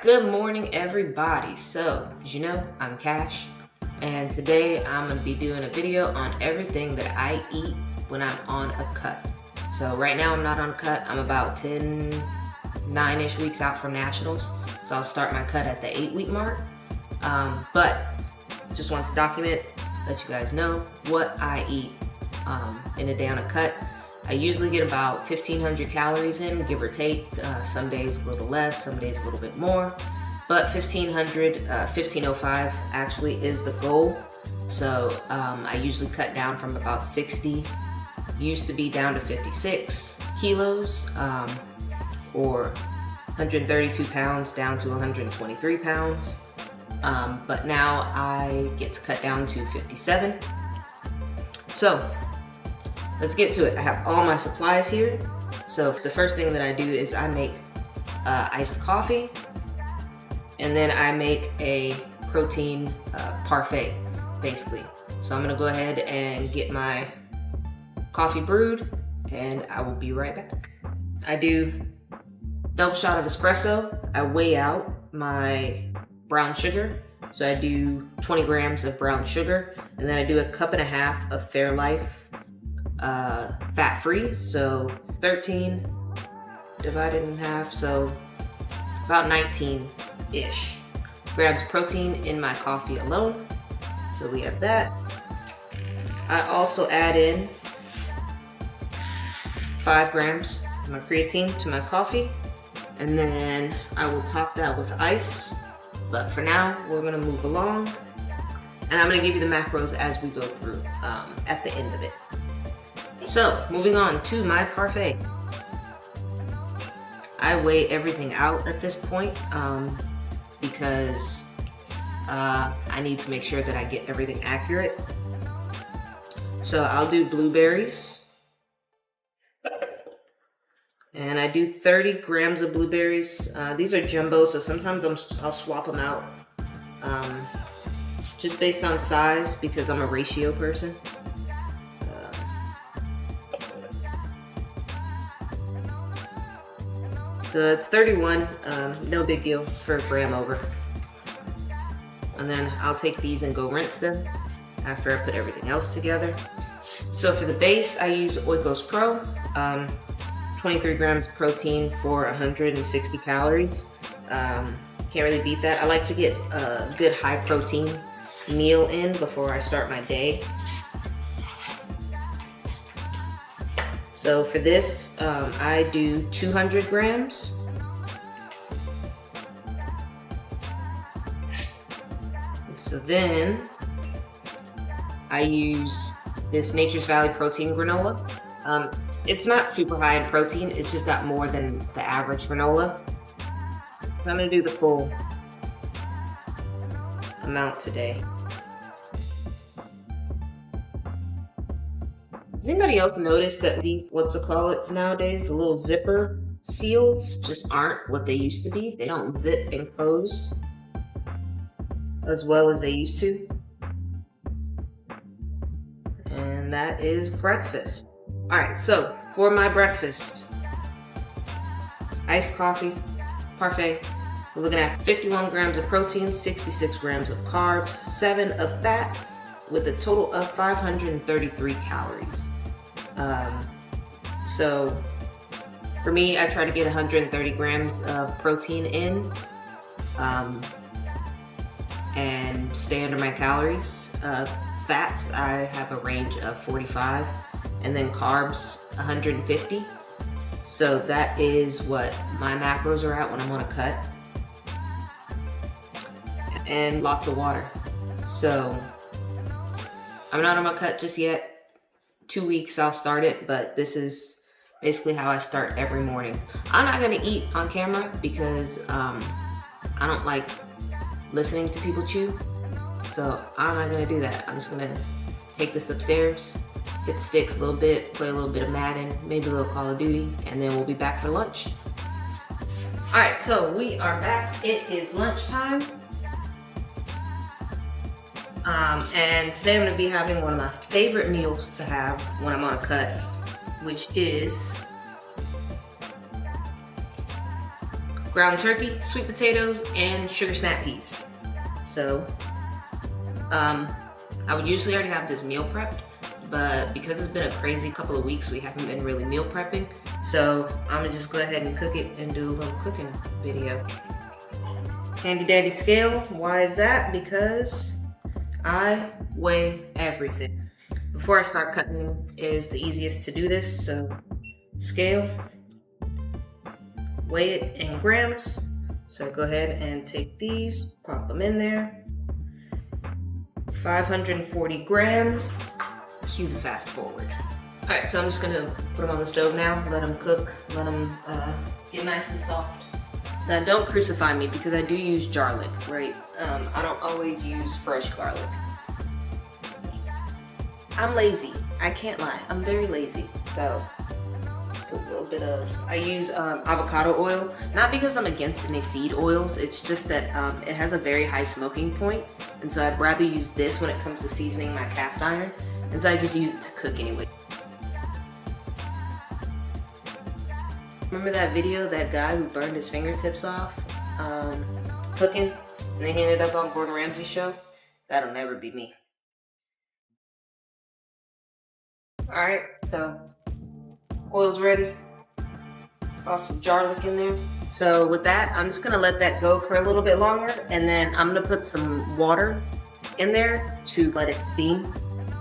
Good morning, everybody. So, as you know, I'm Cash, and today I'm going to be doing a video on everything that I eat when I'm on a cut. So right now I'm not on a cut. I'm about 9-ish weeks out from nationals. So I'll start my cut at the 8-week mark. But just want to document, let you guys know what I eat in a day on a cut. I usually get about 1,500 calories in, give or take. Some days a little less, some days a little bit more. But 1,505 actually is the goal. So I usually cut down from about 60, used to be down to 56 kilos, or 132 pounds down to 123 pounds. But now I get to cut down to 57. So let's get to it. I have all my supplies here. So the first thing that I do is I make iced coffee, and then I make a protein parfait, basically. So I'm gonna go ahead and get my coffee brewed, and I will be right back. I do double shot of espresso. I weigh out my brown sugar. So I do 20 grams of brown sugar, and then I do a 1.5 cups of Fairlife fat-free, so 13 divided in half, so about 19-ish grams of protein in my coffee alone. So we have that. I also add in 5 grams of my creatine to my coffee, and then I will top that with ice. But for now, we're gonna move along, and I'm gonna give you the macros as we go through at the end of it. So, moving on to my parfait. I weigh everything out at this point because I need to make sure that I get everything accurate. So I'll do blueberries. And I do 30 grams of blueberries. These are jumbo, so sometimes I'll swap them out just based on size because I'm a ratio person. So it's 31, no big deal for a gram over. And then I'll take these and go rinse them after I put everything else together. So for the base, I use Oikos Pro, 23 grams of protein for 160 calories. Can't really beat that. I like to get a good high protein meal in before I start my day. So for this, I do 200 grams. So then I use this Nature's Valley protein granola. It's not super high in protein, it's just got more than the average granola. So I'm gonna do the full amount today. Does anybody else notice that these, nowadays, the little zipper seals just aren't what they used to be? They don't zip and close as well as they used to. And that is breakfast. All right, so for my breakfast, iced coffee, parfait. We're looking at 51 grams of protein, 66 grams of carbs, 7 of fat, with a total of 533 calories. So for me, I try to get 130 grams of protein in and stay under my calories. Fats, I have a range of 45, and then carbs, 150. So that is what my macros are at when I'm on a cut. And lots of water. So I'm not on my cut just yet. 2 weeks I'll start it, but this is basically how I start every morning. I'm not gonna eat on camera because I don't like listening to people chew. So I'm not gonna do that. I'm just gonna take this upstairs, hit the sticks a little bit, play a little bit of Madden, maybe a little Call of Duty, and then we'll be back for lunch. All right, so we are back. It is lunchtime. And today I'm going to be having one of my favorite meals to have when I'm on a cut, which is ground turkey, sweet potatoes, and sugar snap peas. So, I would usually already have this meal prepped, but because it's been a crazy couple of weeks, we haven't been really meal prepping. So I'm gonna just go ahead and cook it and do a little cooking video. Handy dandy scale. Why is that? Because I weigh everything. Before I start cutting is the easiest to do this. So scale, weigh it in grams. So go ahead and take these, pop them in there. 540 grams. Cue the fast forward. All right, so I'm just gonna put them on the stove now, let them cook, let them get nice and soft. Now don't crucify me because I do use garlic, right? I don't always use fresh garlic. I'm lazy, I can't lie, I'm very lazy. So, put a little bit of, I use avocado oil, not because I'm against any seed oils, it's just that it has a very high smoking point, and so I'd rather use this when it comes to seasoning my cast iron, and so I just use it to cook anyway. Remember that video, that guy who burned his fingertips off cooking, and then he ended up on Gordon Ramsay's show? That'll never be me. Alright, so oil's ready. Also garlic in there. So with that, I'm just gonna let that go for a little bit longer, and then I'm gonna put some water in there to let it steam.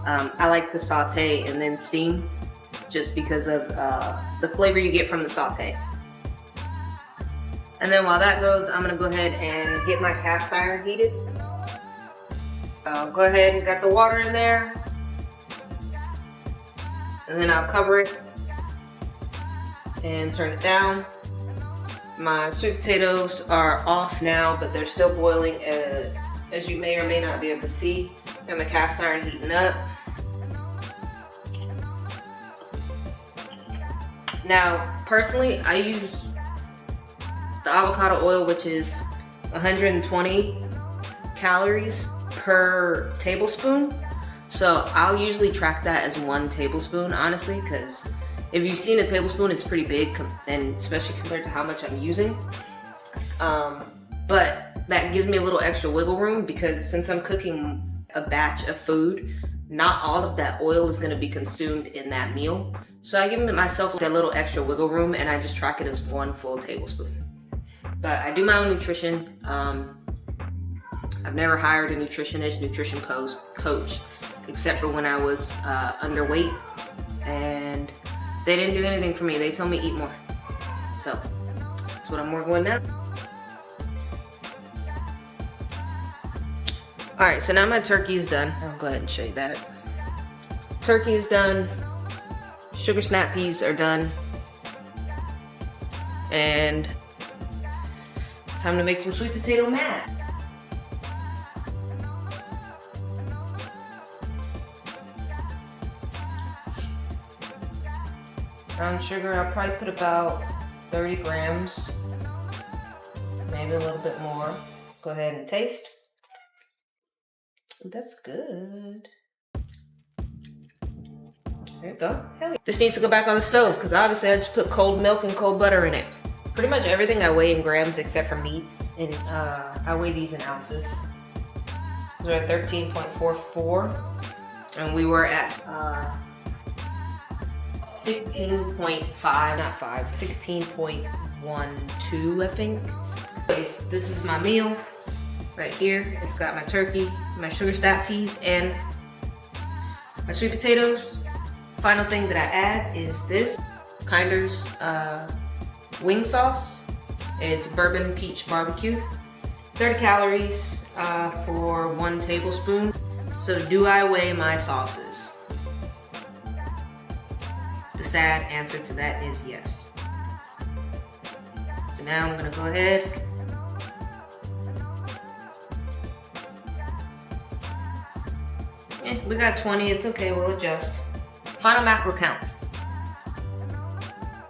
I like to saute and then steam, just because of the flavor you get from the saute. And then while that goes, I'm gonna go ahead and get my cast iron heated. Go ahead and got the water in there. And then I'll cover it and turn it down. My sweet potatoes are off now, but they're still boiling, as you may or may not be able to see. Got my cast iron heating up. Now, personally, I use the avocado oil, which is 120 calories per tablespoon. So I'll usually track that as 1 tablespoon, honestly, because if you've seen a tablespoon, it's pretty big, and especially compared to how much I'm using. But that gives me a little extra wiggle room, because since I'm cooking a batch of food, not all of that oil is going to be consumed in that meal. So I give myself a little extra wiggle room, and I just track it as 1 full tablespoon. But I do my own nutrition. I've never hired a nutritionist, nutrition coach, except for when I was underweight, and they didn't do anything for me. They told me eat more. So that's what I'm working with now. All right, so now my turkey is done. I'll go ahead and show you that. Turkey is done. Sugar snap peas are done. And it's time to make some sweet potato mash. Brown sugar, I'll probably put about 30 grams, maybe a little bit more. Go ahead and taste. Ooh, that's good. There you go. This needs to go back on the stove, because obviously I just put cold milk and cold butter in it. Pretty much everything I weigh in grams except for meats, and I weigh these in ounces. We're at 13.44, and we were at 16.12, I think. Anyways, this is my meal right here. It's got my turkey, my sugar snap peas, and my sweet potatoes. Final thing that I add is this Kinder's wing sauce. It's bourbon peach barbecue. 30 calories for 1 tablespoon. So do I weigh my sauces? The sad answer to that is yes. So now I'm gonna go ahead . We got 20, it's okay, we'll adjust. Final macro counts.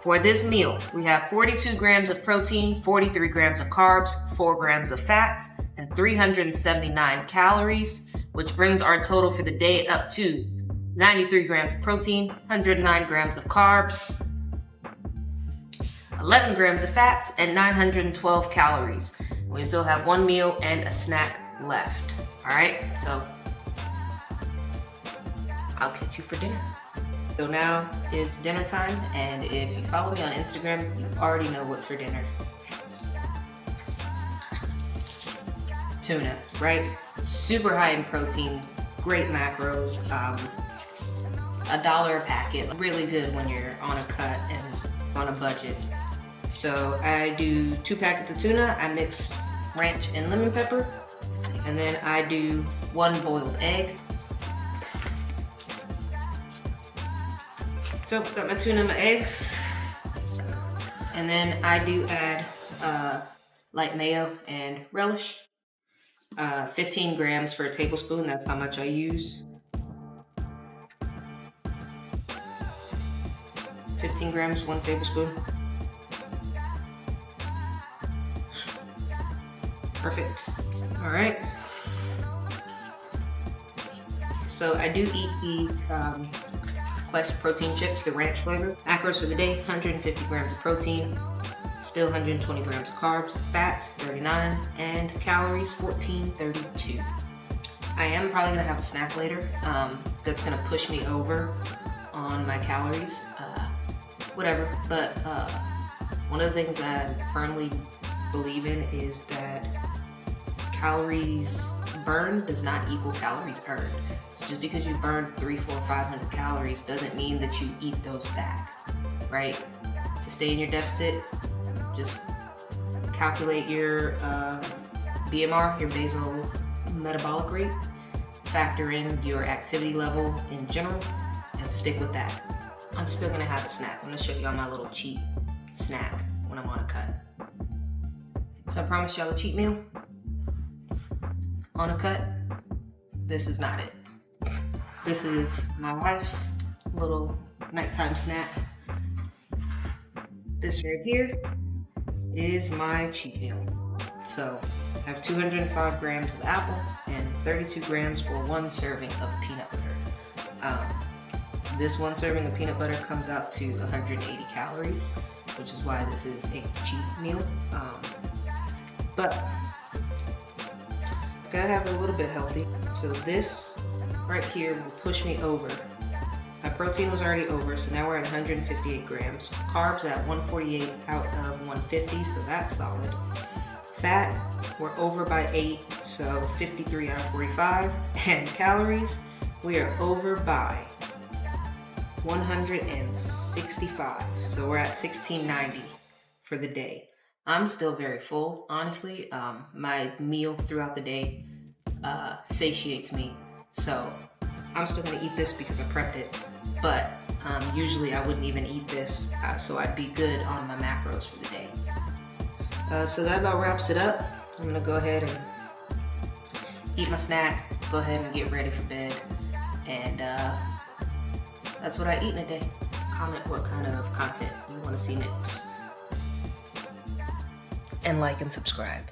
For this meal, we have 42 grams of protein, 43 grams of carbs, 4 grams of fats, and 379 calories, which brings our total for the day up to 93 grams of protein, 109 grams of carbs, 11 grams of fats, and 912 calories. We still have one meal and a snack left. All right, so I'll catch you for dinner. So now it's dinner time, and if you follow me on Instagram, you already know what's for dinner. Tuna, right? Super high in protein, great macros, $1 a packet. Really good when you're on a cut and on a budget. So I do 2 packets of tuna. I mix ranch and lemon pepper, and then I do 1 boiled egg. So got my tuna and my eggs, and then I do add light mayo and relish. 15 grams for a tablespoon, that's how much I use. 15 grams, 1 tablespoon. Perfect. All right. So I do eat these Quest protein chips, the ranch flavor. Macros for the day: 150 grams of protein, still 120 grams of carbs, fats 39, and calories 1432. I am probably gonna have a snack later that's gonna push me over on my calories, whatever. But one of the things I firmly believe in is that calories burned does not equal calories earned. So just because you burned 300, 400, 500 calories doesn't mean that you eat those back, right? To stay in your deficit, just calculate your BMR, your basal metabolic rate, factor in your activity level in general, and stick with that. I'm still gonna have a snack. I'm gonna show you all my little cheat snack when I'm on a cut. So I promised y'all a cheat meal on a cut. This is not it. This is my wife's little nighttime snack. This right here is my cheat meal. So I have 205 grams of apple and 32 grams or 1 serving of peanut butter. This 1 serving of peanut butter comes out to 180 calories, which is why this is a cheat meal. But gotta have it a little bit healthy. So this right here will push me over. My protein was already over, so now we're at 158 grams. Carbs at 148 out of 150, so that's solid. Fat, we're over by 8, so 53 out of 45. And calories, we are over by 165, so we're at 1690 for the day. I'm still very full, honestly. My meal throughout the day satiates me, so I'm still gonna eat this because I prepped it, but usually I wouldn't even eat this, so I'd be good on my macros for the day. So that about wraps it up. I'm gonna go ahead and eat my snack, go ahead and get ready for bed, and that's what I eat in a day. Comment what kind of content you want to see next. And like and subscribe.